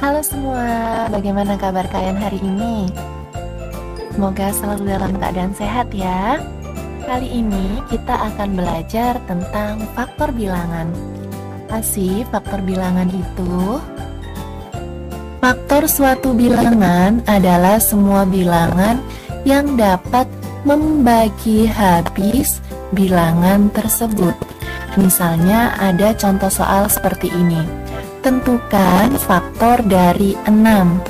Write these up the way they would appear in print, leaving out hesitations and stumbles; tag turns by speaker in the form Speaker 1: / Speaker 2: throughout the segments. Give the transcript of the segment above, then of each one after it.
Speaker 1: Halo semua, bagaimana kabar kalian hari ini? Semoga selalu dalam keadaan sehat ya. Kali ini kita akan belajar tentang faktor bilangan. Apa sih faktor bilangan itu? Faktor suatu bilangan adalah semua bilangan yang dapat membagi habis bilangan tersebut. Misalnya ada contoh soal seperti ini. Tentukan faktor dari 6.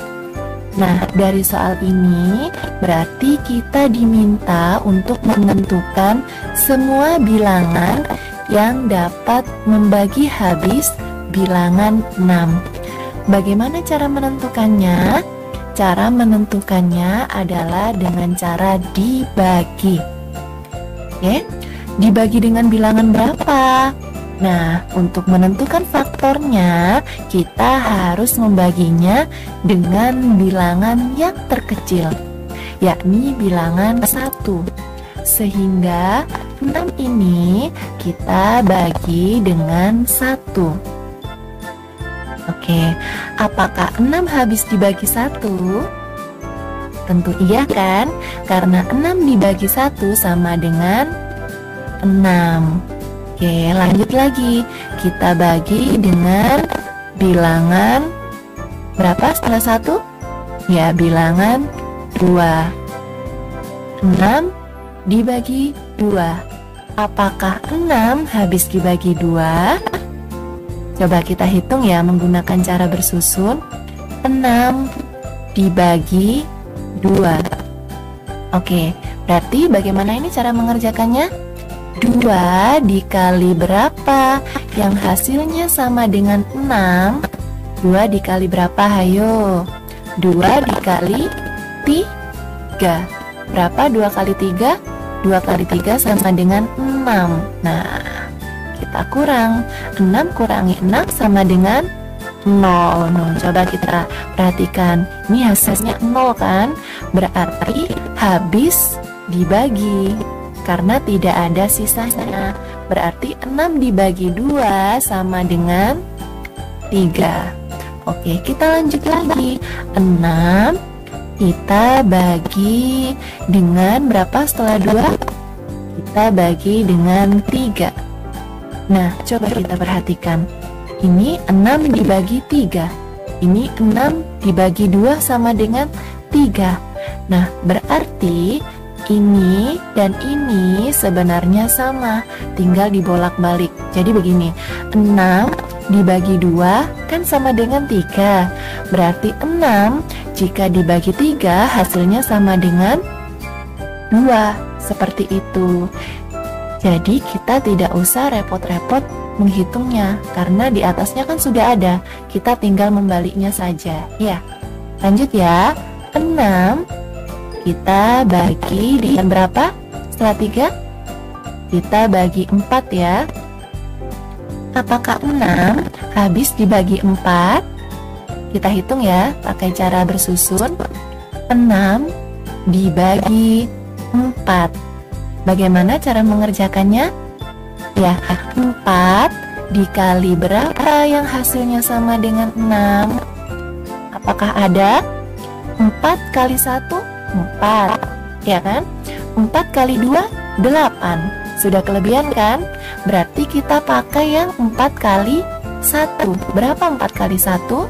Speaker 1: Nah, dari soal ini berarti kita diminta untuk menentukan semua bilangan yang dapat membagi habis bilangan 6. Bagaimana cara menentukannya? Cara menentukannya adalah dengan cara dibagi. Oke, dibagi dengan bilangan berapa? Nah, untuk menentukan faktornya, kita harus membaginya dengan bilangan yang terkecil, yakni bilangan 1. Sehingga 6 ini kita bagi dengan 1. Oke, apakah 6 habis dibagi 1? Tentu iya kan? Karena 6 dibagi 1 sama dengan 6. Oke, lanjut lagi. Kita bagi dengan bilangan berapa setelah 1? Ya, bilangan 2. 6 dibagi 2. Apakah 6 habis dibagi 2? Coba kita hitung ya menggunakan cara bersusun. 6 dibagi 2. Oke, berarti bagaimana ini cara mengerjakannya? 2 dikali berapa yang hasilnya sama dengan 6? 2 dikali berapa? Hayo, 2 dikali 3. Berapa 2 kali 3? 2 kali 3 sama dengan 6. Nah, kita kurang. 6 kurangi 6 sama dengan 0. Nah, coba kita perhatikan. Ini hasilnya 0 kan? Berarti habis dibagi karena tidak ada sisanya. Berarti 6 dibagi 2 sama dengan 3. Oke, kita lanjut lagi. 6 kita bagi dengan berapa setelah 2? Kita bagi dengan 3. Nah, coba kita perhatikan. Ini 6 dibagi 3. Ini 6 dibagi 2 sama dengan 3. Nah, berarti ini dan ini sebenarnya sama, tinggal dibolak-balik. Jadi begini, 6 dibagi 2 kan sama dengan 3. Berarti 6 jika dibagi 3 hasilnya sama dengan 2. Seperti itu. Jadi kita tidak usah repot-repot menghitungnya, karena di atasnya kan sudah ada. Kita tinggal membaliknya saja. Ya, lanjut ya. 6 kita bagi dengan berapa? Setelah 3? Kita bagi 4 ya. Apakah 6 habis dibagi 4? Kita hitung ya, pakai cara bersusun. 6 dibagi 4. Bagaimana cara mengerjakannya? Ya, 4 dikali berapa yang hasilnya sama dengan 6? Apakah ada? 4 kali 1? 4, ya kan? 4 kali 2, 8. Sudah kelebihan kan? Berarti kita pakai yang 4 kali 1. Berapa 4 kali 1?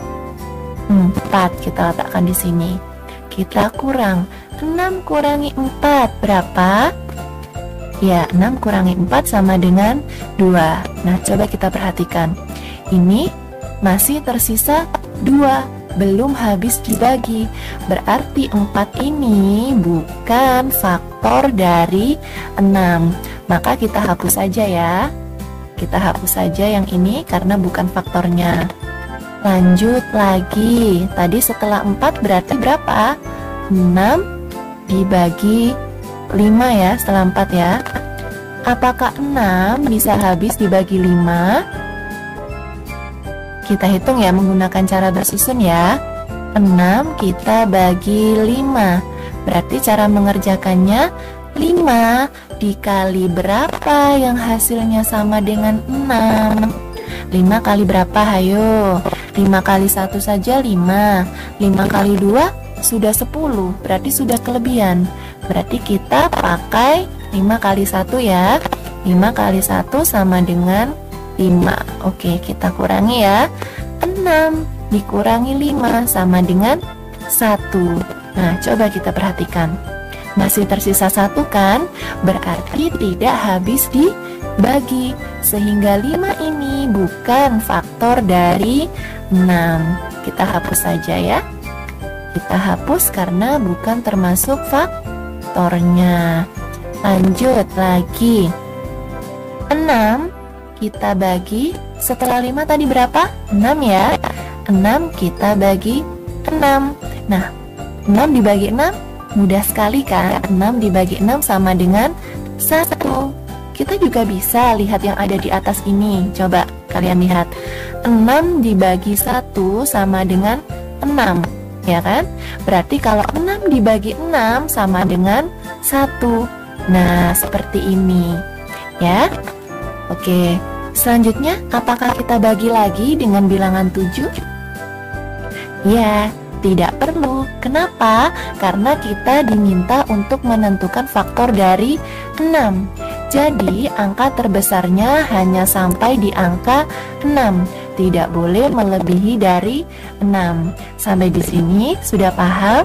Speaker 1: 4. Kita letakkan di sini. Kita kurang. 6 kurangi 4 berapa? Ya, 6 kurangi 4 sama dengan 2. Nah, coba kita perhatikan. Ini masih tersisa 2. Belum habis dibagi. Berarti 4 ini bukan faktor dari 6. Maka kita hapus saja ya. Kita hapus saja yang ini karena bukan faktornya. Lanjut lagi. Tadi setelah 4 berarti berapa? 6 dibagi 5 ya, setelah 4 ya. Apakah 6 bisa habis dibagi 5? Kita hitung ya menggunakan cara bersusun ya. 6 kita bagi 5. Berarti cara mengerjakannya 5 dikali berapa yang hasilnya sama dengan 6? 5 kali berapa? Hayo. 5 kali 1 saja 5. 5 kali 2 sudah 10. Berarti sudah kelebihan. Berarti kita pakai 5 kali 1 ya. 5 kali 1 sama dengan 5. Oke, kita kurangi ya. 6 dikurangi 5 sama dengan 1. Nah, coba kita perhatikan. Masih tersisa 1 kan? Berarti tidak habis dibagi. Sehingga 5 ini bukan faktor dari 6. Kita hapus saja ya. Kita hapus karena bukan termasuk faktornya. Lanjut lagi. 6 kita bagi setelah 5 tadi berapa? 6 ya. 6 kita bagi 6. Nah, 6 dibagi 6 mudah sekali kan? 6 dibagi 6 sama dengan 1. Kita juga bisa lihat yang ada di atas ini. Coba kalian lihat. 6 dibagi 1 sama dengan 6, ya kan? Berarti kalau 6 dibagi 6 sama dengan 1. Nah, seperti ini. Ya. Oke, selanjutnya apakah kita bagi lagi dengan bilangan 7? Ya, tidak perlu. Kenapa? Karena kita diminta untuk menentukan faktor dari 6. Jadi, angka terbesarnya hanya sampai di angka 6. Tidak boleh melebihi dari 6. Sampai di sini sudah paham?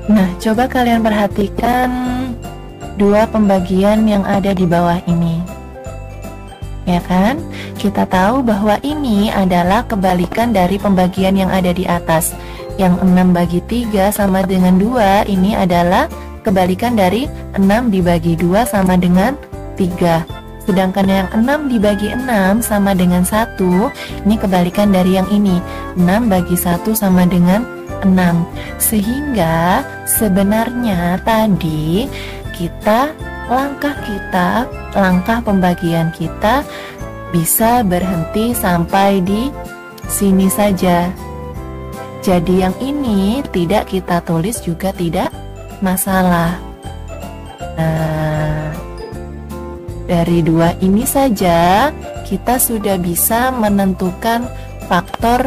Speaker 1: Nah, coba kalian perhatikan dua pembagian yang ada di bawah ini. Ya kan? Kita tahu bahwa ini adalah kebalikan dari pembagian yang ada di atas. Yang 6 bagi 3 sama dengan 2, ini adalah kebalikan dari 6 dibagi 2 sama dengan 3. Sedangkan yang 6 dibagi 6 sama dengan 1, ini kebalikan dari yang ini. 6 bagi 1 sama dengan 6. Sehingga sebenarnya tadi langkah pembagian kita bisa berhenti sampai di sini saja. Jadi yang ini tidak kita tulis juga tidak masalah. Nah, dari dua ini saja kita sudah bisa menentukan faktor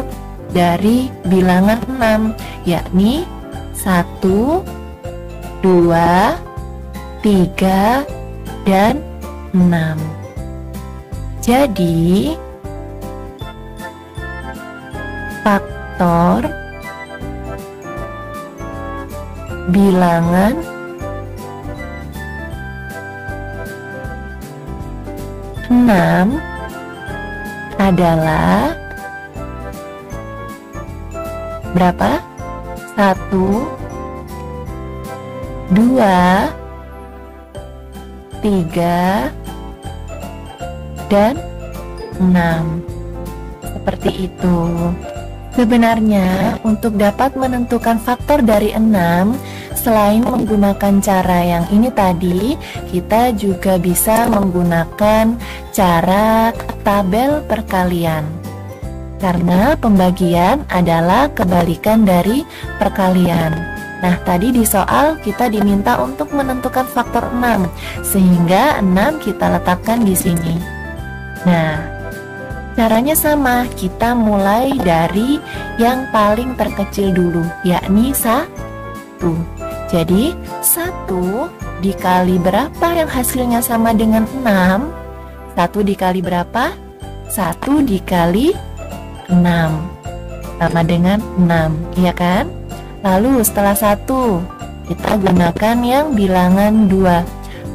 Speaker 1: dari bilangan 6, yakni 1, 2, 3, dan 6. Jadi faktor bilangan 6 adalah berapa? 1, 2, 3, dan 6. Seperti itu. Sebenarnya untuk dapat menentukan faktor dari 6, selain menggunakan cara yang ini tadi, kita juga bisa menggunakan cara tabel perkalian. Karena pembagian adalah kebalikan dari perkalian. Nah, tadi di soal kita diminta untuk menentukan faktor 6, sehingga 6 kita letakkan di sini. Nah, caranya sama, kita mulai dari yang paling terkecil dulu, yakni 1. Jadi, 1 dikali berapa yang hasilnya sama dengan 6? 1 dikali berapa? 1 dikali 6 sama dengan 6, iya kan? Lalu setelah 1, kita gunakan yang bilangan 2.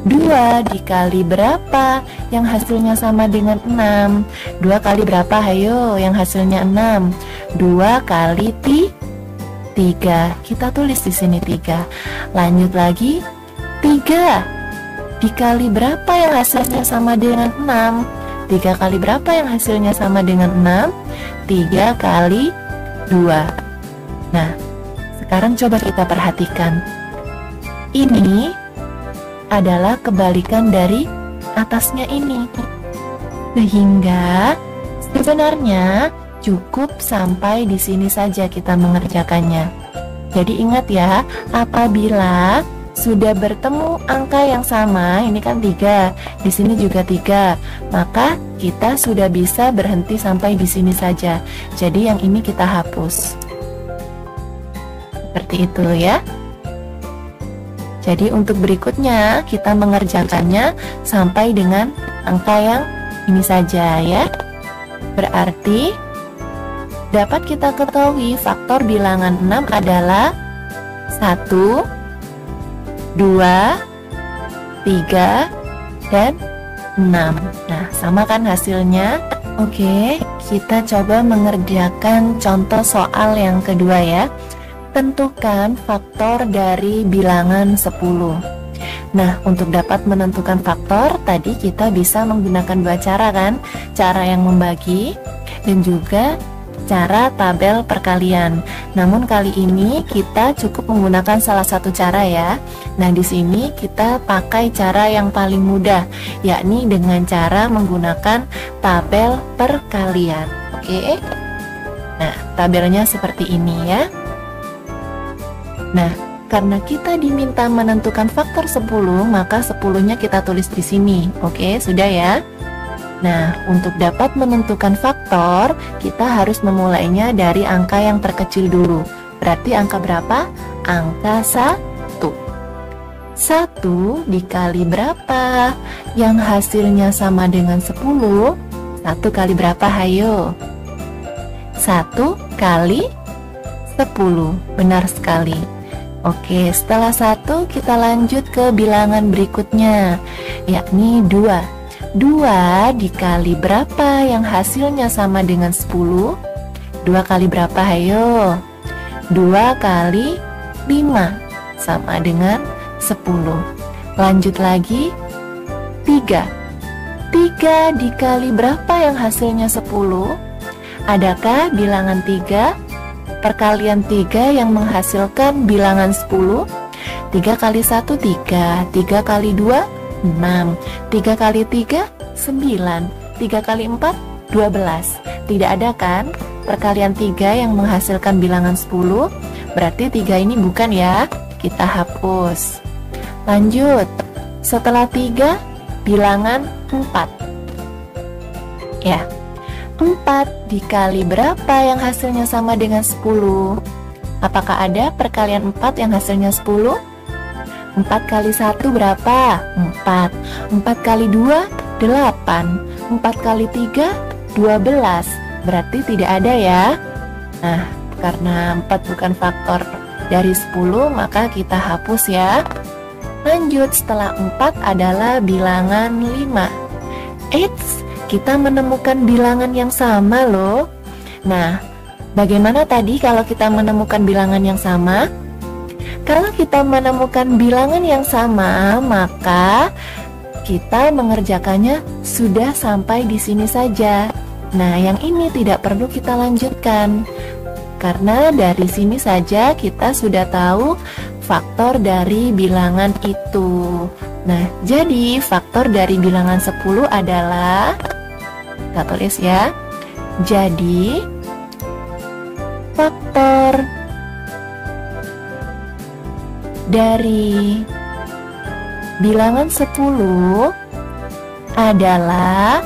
Speaker 1: 2 dikali berapa yang hasilnya sama dengan 6? 2 kali berapa? Hayo, yang hasilnya 6. 2 kali 3. Kita tulis di sini 3. Lanjut lagi. 3 dikali berapa yang hasilnya sama dengan 6? 3 kali berapa yang hasilnya sama dengan 6? 3 kali 2. Nah, sekarang coba kita perhatikan. Ini adalah kebalikan dari atasnya ini. Sehingga sebenarnya cukup sampai di sini saja kita mengerjakannya. Jadi ingat ya, apabila sudah bertemu angka yang sama, ini kan 3, di sini juga 3, maka kita sudah bisa berhenti sampai di sini saja. Jadi yang ini kita hapus. Seperti itu ya. Jadi untuk berikutnya kita mengerjakannya sampai dengan angka yang ini saja ya. Berarti dapat kita ketahui faktor bilangan 6 adalah 1, 2, 3, dan 6. Nah, sama kan hasilnya? Oke, kita coba mengerjakan contoh soal yang kedua ya. Tentukan faktor dari bilangan 10. Nah, untuk dapat menentukan faktor, tadi kita bisa menggunakan dua cara kan? Cara yang membagi dan juga cara tabel perkalian. Namun kali ini kita cukup menggunakan salah satu cara ya. Nah, di sini kita pakai cara yang paling mudah, yakni dengan cara menggunakan tabel perkalian. Oke. Nah, tabelnya seperti ini ya. Nah, karena kita diminta menentukan faktor 10, maka 10-nya kita tulis di sini. Oke, sudah ya. Nah, untuk dapat menentukan faktor, kita harus memulainya dari angka yang terkecil dulu. Berarti angka berapa? Angka 1. 1 dikali berapa? Yang hasilnya sama dengan 10. 1 kali berapa? Hayo. 1 kali 10. Benar sekali. Oke, setelah 1 kita lanjut ke bilangan berikutnya, yakni 2. 2 dikali berapa yang hasilnya sama dengan 10? 2 kali berapa? Hayo. 2 kali 5 sama dengan 10. Lanjut lagi. 3. 3 dikali berapa yang hasilnya 10? Adakah bilangan 3? Perkalian 3 yang menghasilkan bilangan 10? 3 kali 1, 3. 3 kali 2, 6. 3 kali 3, 9. 3 kali 4, 12. Tidak ada kan perkalian 3 yang menghasilkan bilangan 10? Berarti 3 ini bukan ya. Kita hapus. Lanjut. Setelah 3, bilangan 4. Ya. 4 dikali berapa yang hasilnya sama dengan 10? Apakah ada perkalian 4 yang hasilnya 10? 4 kali 1 berapa? 4. 4 kali 2, 8. 4 kali 3, 12. Berarti tidak ada ya. Nah, karena 4 bukan faktor dari 10, maka kita hapus ya. Lanjut, setelah 4 adalah bilangan 5. Eits, kita menemukan bilangan yang sama loh. Nah, bagaimana tadi kalau kita menemukan bilangan yang sama? Kalau kita menemukan bilangan yang sama, maka kita mengerjakannya sudah sampai di sini saja. Nah, yang ini tidak perlu kita lanjutkan, karena dari sini saja kita sudah tahu faktor dari bilangan itu. Nah, jadi faktor dari bilangan 10 adalah, kita tulis ya. Jadi faktor dari bilangan 10 adalah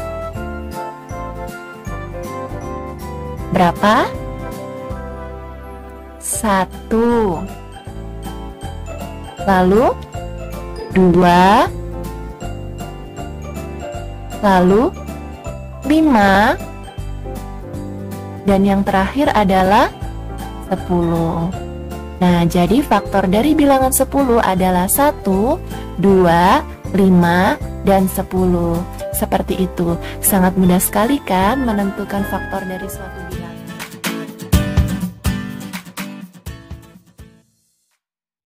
Speaker 1: berapa? 1. Lalu 2. Lalu 5. Dan yang terakhir adalah 10. Nah, jadi faktor dari bilangan 10 adalah 1, 2, 5, dan 10. Seperti itu. Sangat mudah sekali kan menentukan faktor dari suatu bilangan.